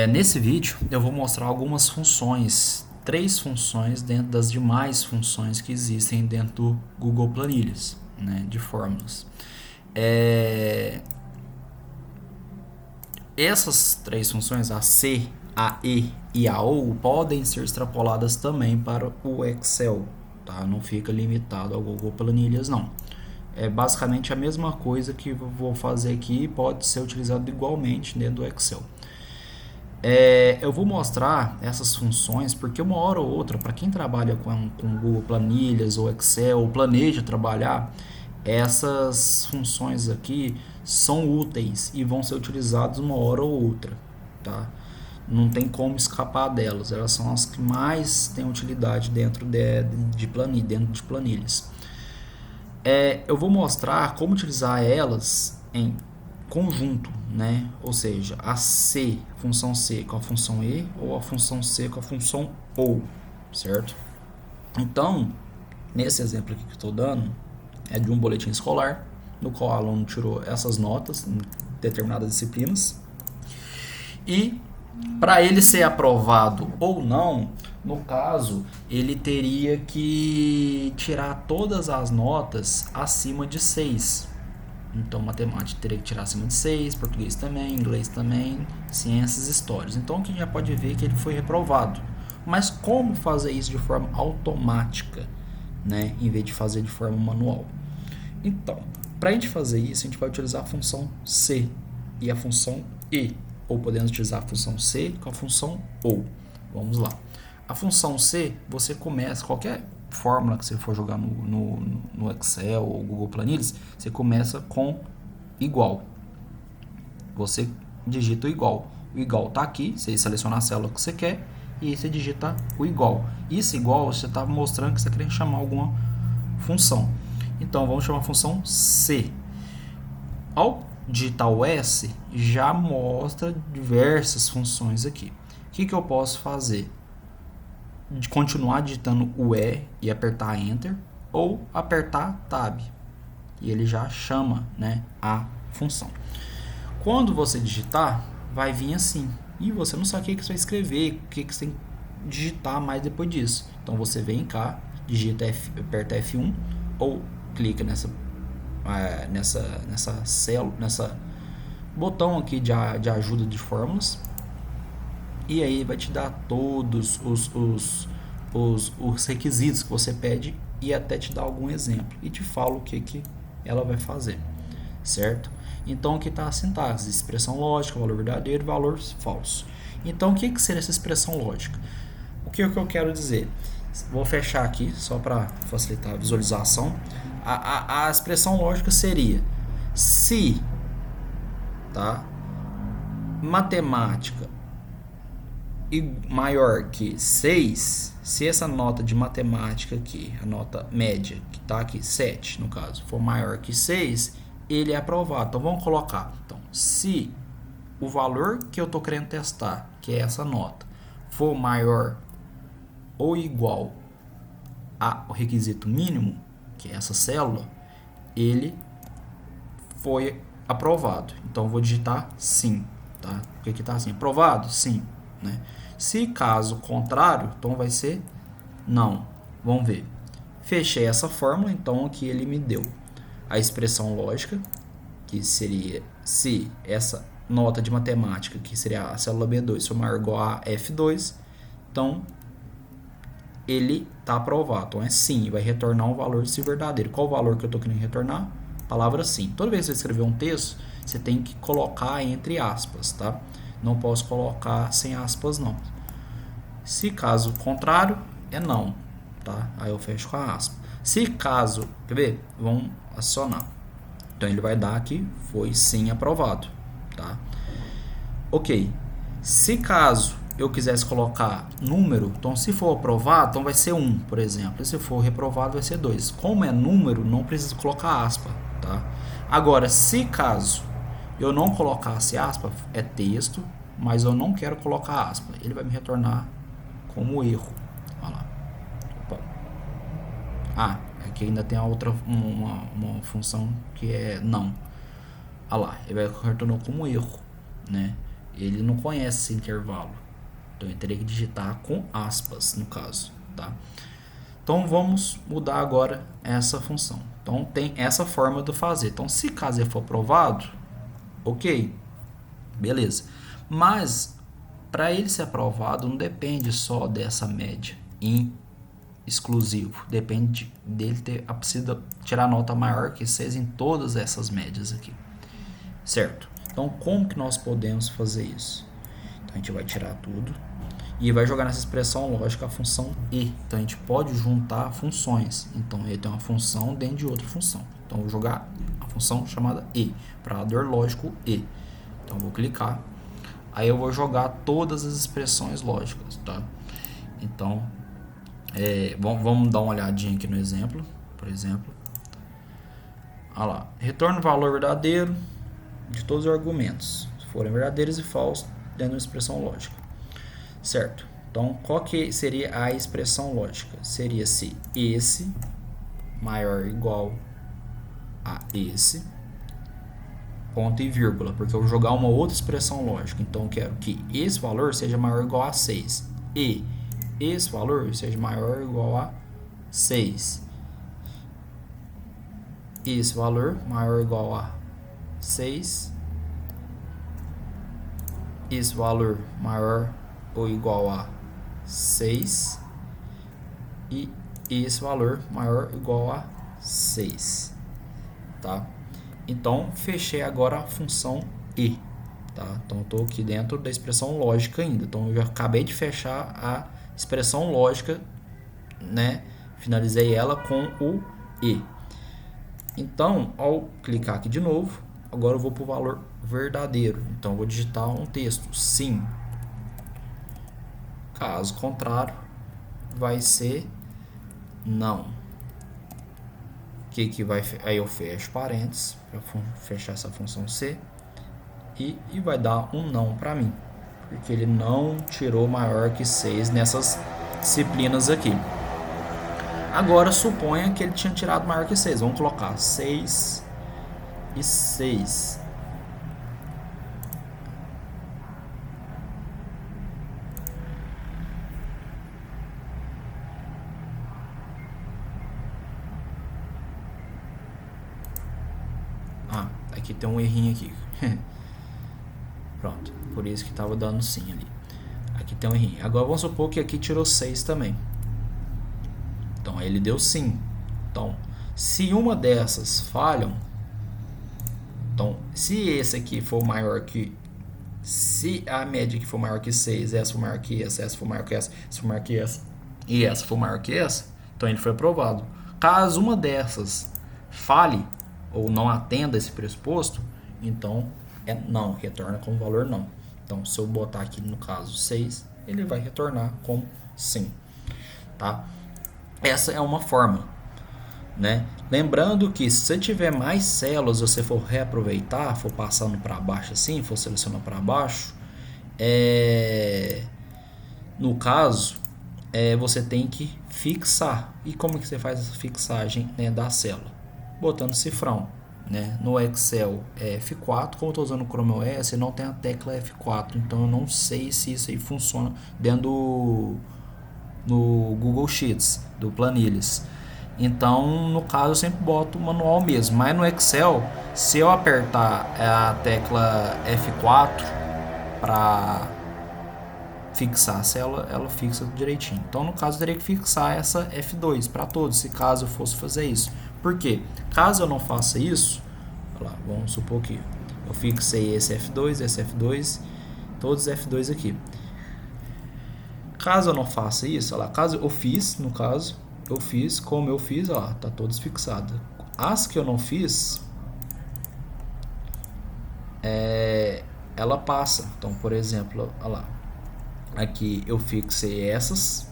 Nesse vídeo eu vou mostrar algumas funções, três funções dentro das demais funções que existem dentro do Google Planilhas, né, de fórmulas. Essas três funções, a C, a E e a OU, podem ser extrapoladas também para o Excel, tá? Não fica limitado ao Google Planilhas, não. É basicamente a mesma coisa que eu vou fazer aqui, pode ser utilizado igualmente dentro do Excel. Eu vou mostrar essas funções porque uma hora ou outra, para quem trabalha com Google Planilhas ou Excel, ou planeja trabalhar, essas funções aqui são úteis e vão ser utilizadas uma hora ou outra, tá? Não tem como escapar delas, elas são as que mais têm utilidade dentro dentro de planilhas. Eu vou mostrar como utilizar elas em conjunto, né? Ou seja, a C, função C com a função E ou a função C com a função OU, certo? Então, nesse exemplo aqui que eu estou dando, é de um boletim escolar, no qual o aluno tirou essas notas em determinadas disciplinas. E para ele ser aprovado ou não, no caso, ele teria que tirar todas as notas acima de 6. Então, matemática teria que tirar acima de 6, português também, inglês também, ciências e histórias. Então, aqui já pode ver que ele foi reprovado. Mas como fazer isso de forma automática, né, em vez de fazer de forma manual? Então, para a gente fazer isso, a gente vai utilizar a função C e a função E, ou podemos utilizar a função C com a função OU. Vamos lá. A função C, você começa, qualquer fórmula que você for jogar no Excel ou Google Planilhas, você começa com igual. Você digita o igual. O igual está aqui, você seleciona a célula que você quer e aí você digita o igual. Isso igual, você está mostrando que você está querendo chamar alguma função. Então, vamos chamar a função C. Ao digitar o S, já mostra diversas funções aqui. O que eu posso fazer? De continuar digitando o E e apertar Enter, ou apertar Tab. E ele já chama, né, a função. Quando você digitar, vai vir assim. E você não sabe o que você vai escrever, o que você tem que digitar mais depois disso. Então você vem cá, digita aperta F1 ou clica nessa célula, nessa botão aqui de ajuda de fórmulas, e aí vai te dar todos os requisitos que você pede e até te dar algum exemplo e te fala o que ela vai fazer, certo? Então aqui está a sintaxe: expressão lógica, valor verdadeiro, valor falso. Então o que seria essa expressão lógica? O que eu quero dizer? Vou fechar aqui só para facilitar a visualização. A expressão lógica seria: se, tá, matemática maior que 6, se essa nota de matemática aqui, a nota média, que está aqui, 7 no caso, for maior que 6, ele é aprovado. Então vamos colocar, então, se o valor que eu estou querendo testar, que é essa nota, for maior ou igual ao requisito mínimo, que é essa célula, ele foi aprovado. Então eu vou digitar sim, tá? Porque aqui está assim, aprovado? Sim, né? Se caso contrário, então vai ser não. Vamos ver. Fechei essa fórmula, então aqui ele me deu a expressão lógica, que seria se essa nota de matemática, que seria a célula B2, for maior ou igual a F2, então ele está aprovado. Então é sim, vai retornar um valor se verdadeiro. Qual o valor que eu estou querendo retornar? Palavra sim. Toda vez que você escrever um texto, você tem que colocar entre aspas, tá? Não posso colocar sem aspas, não. Se caso contrário, é não, tá? Aí eu fecho com a aspa. Se caso, quer ver? Vamos acionar. Então ele vai dar aqui, foi sim aprovado, tá? Ok. Se caso eu quisesse colocar número, então se for aprovado, então vai ser 1, por exemplo. E se for reprovado, vai ser 2. Como é número, não precisa colocar aspa, tá? Agora, se caso eu não colocasse aspa, é texto, mas eu não quero colocar aspa, ele vai me retornar como erro. Olha lá. Opa. Aqui ainda tem a outra, uma função que é não. Olha lá, ele vai retornar como erro, né? ele não conhece esse intervalo. Então, eu teria que digitar com aspas, no caso, tá? Então, vamos mudar agora essa função. Então, tem essa forma de fazer. Então, se caso ele for aprovado, ok, beleza. Mas, para ele ser aprovado, não depende só dessa média em exclusivo. Depende dele ter precisa tirar nota maior que 6 em todas essas médias aqui. Certo? Então, como que nós podemos fazer isso? Então, a gente vai tirar tudo e vai jogar nessa expressão lógica a função e. Então, a gente pode juntar funções. Então, ele tem uma função dentro de outra função. Então, eu vou jogar a função chamada e, operador lógico e. Então, eu vou clicar. Aí, eu vou jogar todas as expressões lógicas, tá? Então, vamos dar uma olhadinha aqui no exemplo. Por exemplo, olha lá, retorna o valor verdadeiro de todos os argumentos, se forem verdadeiros e falsos, dentro da expressão lógica. Certo? Então, qual que seria a expressão lógica? Seria se esse maior ou igual a esse, ponto e vírgula, porque eu vou jogar uma outra expressão lógica. Então, eu quero que esse valor seja maior ou igual a 6 e esse valor seja maior ou igual a 6. Esse valor maior ou igual a 6. Esse valor maior ou igual a 6. E esse valor maior ou igual a 6. Tá? Então, fechei agora a função e. Tá? Então, eu estou aqui dentro da expressão lógica ainda. Então, eu já acabei de fechar a expressão lógica, né? Finalizei ela com o e. Então, ao clicar aqui de novo, agora eu vou para o valor verdadeiro. Então, eu vou digitar um texto, sim. Caso contrário, vai ser não. Que vai, aí eu fecho parênteses para fechar essa função C e vai dar um não para mim, porque ele não tirou maior que 6 nessas disciplinas aqui. Agora, suponha que ele tinha tirado maior que 6. Vamos colocar 6 e 6. Aqui tem um errinho aqui. Pronto, por isso que estava dando sim ali. Aqui tem um errinho. Agora vamos supor que aqui tirou 6 também. Então ele deu sim. Então, se uma dessas falham, então se esse aqui for maior que, se a média aqui for maior que 6, essa for maior que essa for maior que essa for maior que essa e essa for maior que essa, então ele foi aprovado. Caso uma dessas falhe ou não atenda esse pressuposto, então é não, retorna com valor não. Então, se eu botar aqui no caso 6, ele vai retornar com sim, tá? Essa é uma forma, né? Lembrando que se você tiver mais células, você for reaproveitar, for passando para baixo assim, for selecionando para baixo, no caso, você tem que fixar. E como que você faz essa fixagem, né, da célula? Botando cifrão, né? No Excel é F4, como eu estou usando o Chrome OS, não tem a tecla F4, então eu não sei se isso aí funciona dentro no Google Sheets, do Planilhas. Então, no caso, eu sempre boto o manual mesmo, mas no Excel, se eu apertar a tecla F4 para fixar a célula, ela fixa direitinho. Então, no caso, eu teria que fixar essa F2 para todos, se caso eu fosse fazer isso. Por quê? Caso eu não faça isso, lá, vamos supor que eu fixei esse F2, todos os F2 aqui. Caso eu não faça isso, olha lá, caso eu fiz, no caso, eu fiz, como eu fiz, ó, tá todos fixados. As que eu não fiz, ela passa. Então, por exemplo, olha lá, aqui eu fixei essas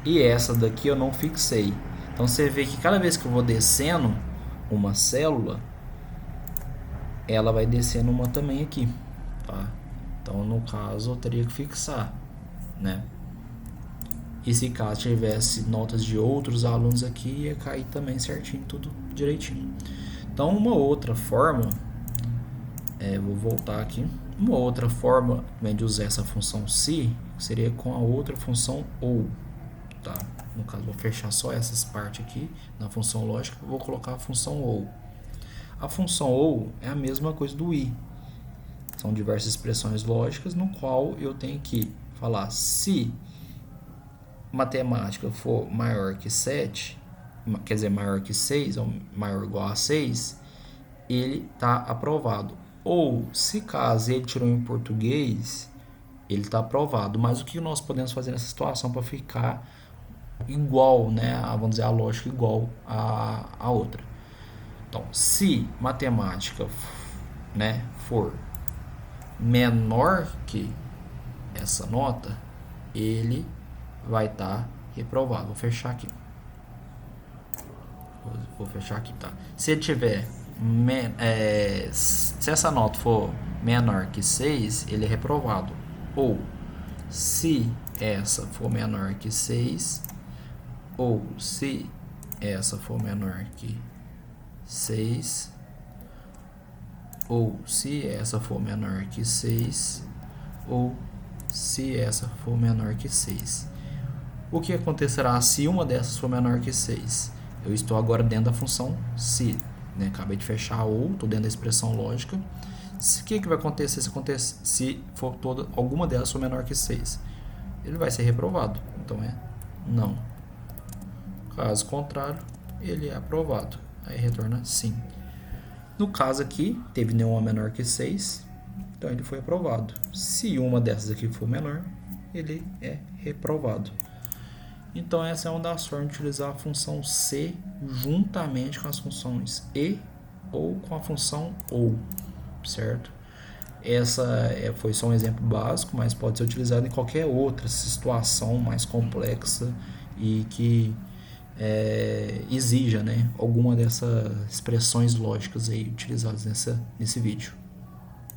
e essa daqui eu não fixei. Então, você vê que cada vez que eu vou descendo uma célula, ela vai descendo uma também aqui, tá? Então, no caso, eu teria que fixar, né? E se caso tivesse notas de outros alunos aqui, ia cair também certinho, tudo direitinho. Então, uma outra forma, vou voltar aqui Uma outra forma também de usar essa função se seria com a outra função ou, tá? No caso, vou fechar só essas partes aqui na função lógica, vou colocar a função ou. A função ou é a mesma coisa do i. São diversas expressões lógicas no qual eu tenho que falar se matemática for maior que 7, quer dizer, maior que 6, ou maior ou igual a 6, ele está aprovado. Ou, se caso ele tirou em português, ele está aprovado. Mas o que nós podemos fazer nessa situação para ficar igual, né? Vamos dizer, a lógica igual a outra. Então, se matemática, né, for menor que essa nota, ele vai estar reprovado. Vou fechar aqui. Tá? Se ele tiver se essa nota for menor que 6, ele é reprovado. Ou se essa for menor que 6, ou se essa for menor que 6, ou se essa for menor que 6, ou se essa for menor que 6. O que acontecerá se uma dessas for menor que 6? Eu estou agora dentro da função se, né? Acabei de fechar ou, estou dentro da expressão lógica. O que vai acontecer se for alguma delas for menor que 6? Ele vai ser reprovado, então é não. Caso contrário, ele é aprovado, aí retorna sim. No caso aqui, teve nenhuma menor que 6, então ele foi aprovado. Se uma dessas aqui for menor, ele é reprovado. Então essa é uma das formas de utilizar a função se juntamente com as funções e ou com a função ou, certo? Essa foi só um exemplo básico, mas pode ser utilizado em qualquer outra situação mais complexa e que exija, né, alguma dessas expressões lógicas aí utilizadas nesse vídeo.